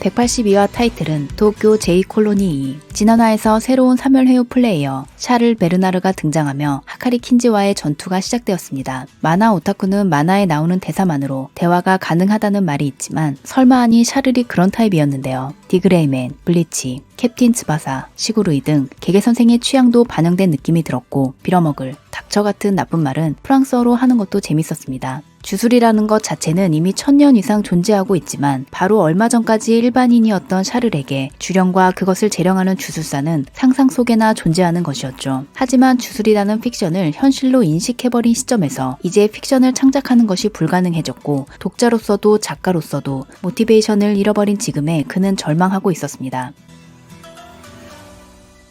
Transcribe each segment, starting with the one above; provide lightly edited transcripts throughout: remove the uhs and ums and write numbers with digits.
182화 타이틀은 도쿄 제이콜로니 2. 지난화에서 새로운 3열 플레이어 샤를 베르나르가 등장하며 하카리 킨지와의 전투가 시작되었습니다. 만화 오타쿠는 만화에 나오는 대사만으로 대화가 가능하다는 말이 있지만 설마 하니 샤를이 그런 타입이었는데요. 디그레이맨, 블리치, 캡틴 츠바사, 시구루이 등 개개선생의 취향도 반영된 느낌이 들었고 빌어먹을, 닥쳐 같은 나쁜 말은 프랑스어로 하는 것도 재밌었습니다. 주술이라는 것 자체는 이미 1000년 이상 존재하고 있지만 바로 얼마 전까지 일반인이었던 샤를에게 주령과 그것을 재령하는 주술사는 상상 속에나 존재하는 것이었죠. 하지만 주술이라는 픽션을 현실로 인식해버린 시점에서 이제 픽션을 창작하는 것이 불가능해졌고 독자로서도 작가로서도 모티베이션을 잃어버린 지금에 그는 절망하고 있었습니다.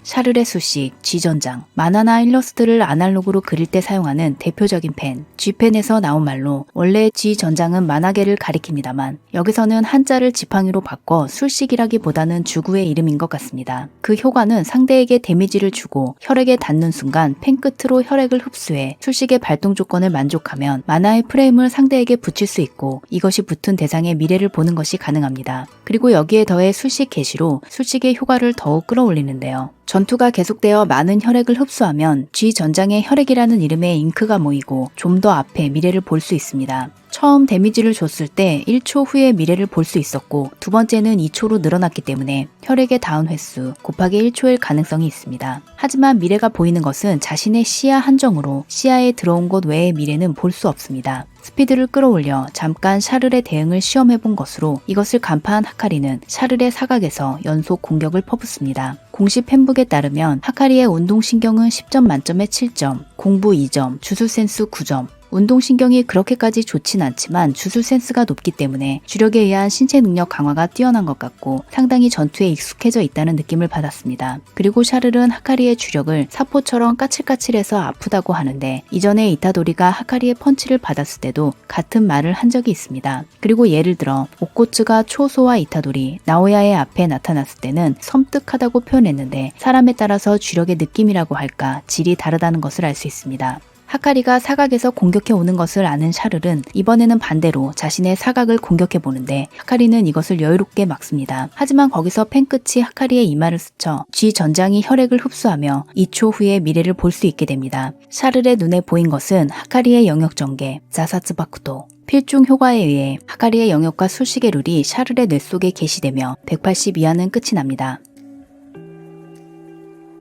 샤를의 수식, G전장, 만화나 일러스트를 아날로그로 그릴 때 사용하는 대표적인 펜, G펜에서 나온 말로 원래 G전장은 만화계를 가리킵니다만 여기서는 한자를 지팡이로 바꿔 술식이라기보다는 주구의 이름인 것 같습니다. 그 효과는 상대에게 데미지를 주고 혈액에 닿는 순간 펜 끝으로 혈액을 흡수해 술식의 발동 조건을 만족하면 만화의 프레임을 상대에게 붙일 수 있고 이것이 붙은 대상의 미래를 보는 것이 가능합니다. 그리고 여기에 더해 술식 게시로 술식의 효과를 더욱 끌어올리는데요. 전투가 계속되어 많은 혈액을 흡수하면 G전장의 혈액이라는 이름의 잉크가 모이고 좀 더 앞에 미래를 볼 수 있습니다. 처음 데미지를 줬을 때 1초 후에 미래를 볼 수 있었고 두 번째는 2초로 늘어났기 때문에 혈액에 닿은 횟수 곱하기 1초일 가능성이 있습니다. 하지만 미래가 보이는 것은 자신의 시야 한정으로 시야에 들어온 것 외의 미래는 볼 수 없습니다. 스피드를 끌어올려 잠깐 샤를의 대응을 시험해본 것으로 이것을 간파한 하카리는 샤를의 사각에서 연속 공격을 퍼붓습니다. 공식 팬북에 따르면 하카리의 운동신경은 10점 만점에 7점, 공부 2점, 주술센스 9점, 운동신경이 그렇게까지 좋진 않지만 주술 센스가 높기 때문에 주력에 의한 신체 능력 강화가 뛰어난 것 같고 상당히 전투에 익숙해져 있다는 느낌을 받았습니다. 그리고 샤를은 하카리의 주력을 사포처럼 까칠까칠해서 아프다고 하는데 이전에 이타도리가 하카리의 펀치를 받았을 때도 같은 말을 한 적이 있습니다. 그리고 예를 들어 오코츠가 초소와 이타도리, 나오야의 앞에 나타났을 때는 섬뜩하다고 표현했는데 사람에 따라서 주력의 느낌이라고 할까 질이 다르다는 것을 알 수 있습니다. 하카리가 사각에서 공격해 오는 것을 아는 샤를은 이번에는 반대로 자신의 사각을 공격해 보는데 하카리는 이것을 여유롭게 막습니다. 하지만 거기서 펜 끝이 하카리의 이마를 스쳐 G전장이 혈액을 흡수하며 2초 후에 미래를 볼 수 있게 됩니다. 샤를의 눈에 보인 것은 하카리의 영역 전개, 자사츠바쿠도. 필중 효과에 의해 하카리의 영역과 술식의 룰이 샤를의 뇌 속에 게시되며 182화는 끝이 납니다.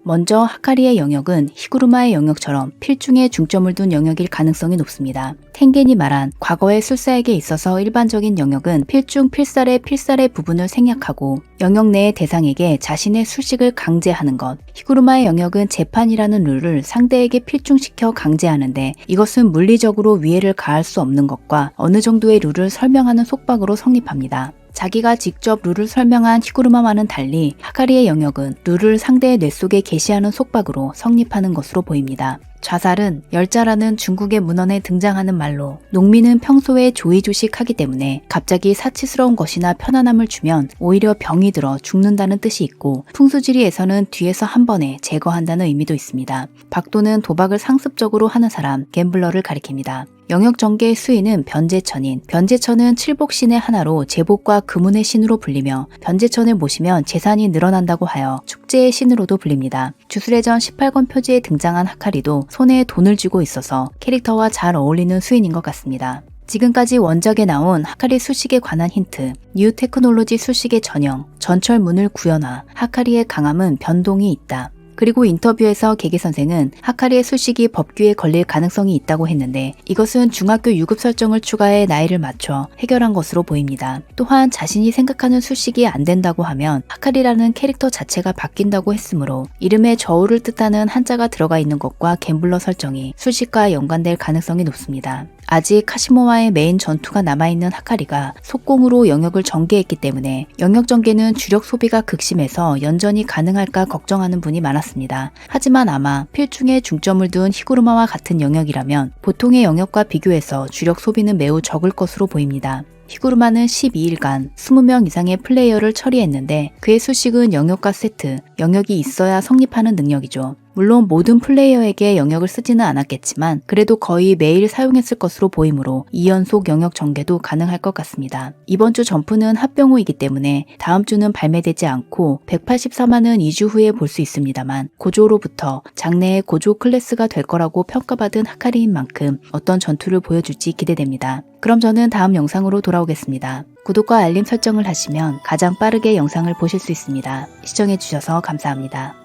먼저 하카리의 영역은 히구르마의 영역처럼 필중에 중점을 둔 영역일 가능성이 높습니다. 텐겐이 말한 과거의 술사에게 있어서 일반적인 영역은 필중 필살의 부분을 생략하고 영역 내의 대상에게 자신의 술식을 강제하는 것. 히구르마의 영역은 재판이라는 룰을 상대에게 필중시켜 강제하는데 이것은 물리적으로 위해를 가할 수 없는 것과 어느 정도의 룰을 설명하는 속박으로 성립합니다. 자기가 직접 룰을 설명한 히구르마와는 달리 하카리의 영역은 룰을 상대의 뇌 속에 게시하는 속박으로 성립하는 것으로 보입니다. 좌살은 열자라는 중국의 문헌에 등장하는 말로 농민은 평소에 조이조식하기 때문에 갑자기 사치스러운 것이나 편안함을 주면 오히려 병이 들어 죽는다는 뜻이 있고 풍수지리에서는 뒤에서 한 번에 제거한다는 의미도 있습니다. 박도는 도박을 상습적으로 하는 사람, 갬블러를 가리킵니다. 영역 전개의 수인은 변제천인, 변제천은 칠복신의 하나로 제복과 금운의 신으로 불리며 변제천을 모시면 재산이 늘어난다고 하여 축제의 신으로도 불립니다. 주술의 전 18권 표지에 등장한 하카리도 손에 돈을 쥐고 있어서 캐릭터와 잘 어울리는 수인인 것 같습니다. 지금까지 원작에 나온 하카리 수식에 관한 힌트, 뉴 테크놀로지 수식의 전형, 전철문을 구현화, 하카리의 강함은 변동이 있다. 그리고 인터뷰에서 개개 선생은 하카리의 수식이 법규에 걸릴 가능성이 있다고 했는데 이것은 중학교 유급 설정을 추가해 나이를 맞춰 해결한 것으로 보입니다. 또한 자신이 생각하는 수식이 안 된다고 하면 하카리라는 캐릭터 자체가 바뀐다고 했으므로 이름에 저우를 뜻하는 한자가 들어가 있는 것과 갬블러 설정이 수식과 연관될 가능성이 높습니다. 아직 카시모와의 메인 전투가 남아있는 하카리가 속공으로 영역을 전개했기 때문에 영역 전개는 주력 소비가 극심해서 연전이 가능할까 걱정하는 분이 많았습니다. 하지만 아마 필중에 중점을 둔 히구르마와 같은 영역이라면 보통의 영역과 비교해서 주력 소비는 매우 적을 것으로 보입니다. 히구르마는 12일간 20명 이상의 플레이어를 처리했는데 그의 수식은 영역과 세트, 영역이 있어야 성립하는 능력이죠. 물론 모든 플레이어에게 영역을 쓰지는 않았겠지만 그래도 거의 매일 사용했을 것으로 보이므로 2연속 영역 전개도 가능할 것 같습니다. 이번 주 점프는 합병 후이기 때문에 다음 주는 발매되지 않고 184만은 2주 후에 볼 수 있습니다만 고조로부터 장래의 고조 클래스가 될 거라고 평가받은 하카리인 만큼 어떤 전투를 보여줄지 기대됩니다. 그럼 저는 다음 영상으로 돌아오겠습니다. 구독과 알림 설정을 하시면 가장 빠르게 영상을 보실 수 있습니다. 시청해주셔서 감사합니다.